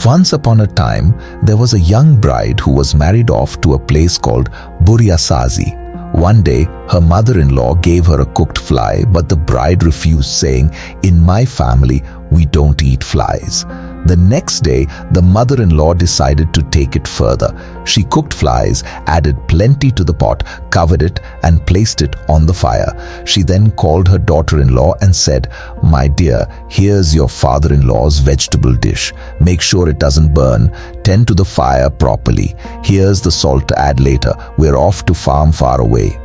Once upon a time, there was a young bride who was married off to a place called Buryasazi. One day, her mother-in-law gave her a cooked fly, but the bride refused, saying, "In my family, we don't eat flies." The next day, the mother-in-law decided to take it further. She cooked flies, added plenty to the pot, covered it, and placed it on the fire. She then called her daughter-in-law and said, "My dear, here's your father-in-law's vegetable dish. Make sure it doesn't burn. Tend to the fire properly. Here's the salt to add later. We're off to farm far away."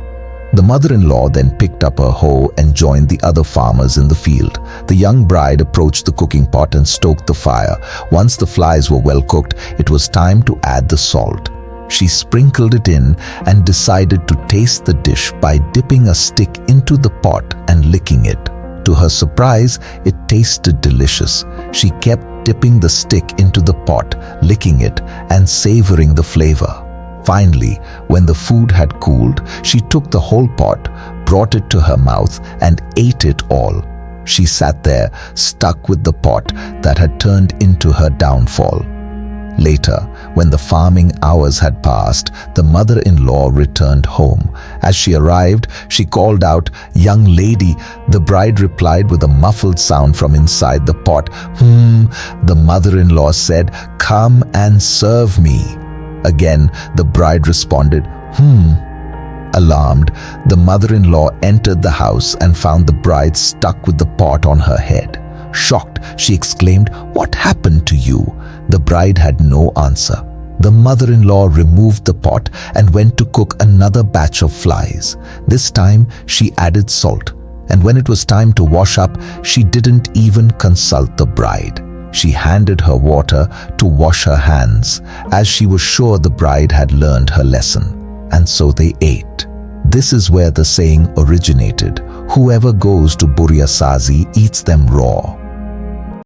The mother-in-law then picked up her hoe and joined the other farmers in the field. The young bride approached the cooking pot and stoked the fire. Once the flies were well cooked, it was time to add the salt. She sprinkled it in and decided to taste the dish by dipping a stick into the pot and licking it. To her surprise, it tasted delicious. She kept dipping the stick into the pot, licking it, and savoring the flavor. Finally, when the food had cooled, she took the whole pot, brought it to her mouth, and ate it all. She sat there, stuck with the pot that had turned into her downfall. Later, when the farming hours had passed, the mother-in-law returned home. As she arrived, she called out, "Young lady." The bride replied with a muffled sound from inside the pot, The mother-in-law said, "Come and serve me." Again, the bride responded, Alarmed, the mother-in-law entered the house and found the bride stuck with the pot on her head. Shocked, she exclaimed, "What happened to you?" The bride had no answer. The mother-in-law removed the pot and went to cook another batch of flies. This time, she added salt, and when it was time to wash up, she didn't even consult the bride. She handed her water to wash her hands, as she was sure the bride had learned her lesson. And so they ate. This is where the saying originated, "Whoever goes to Buryasazi eats them raw."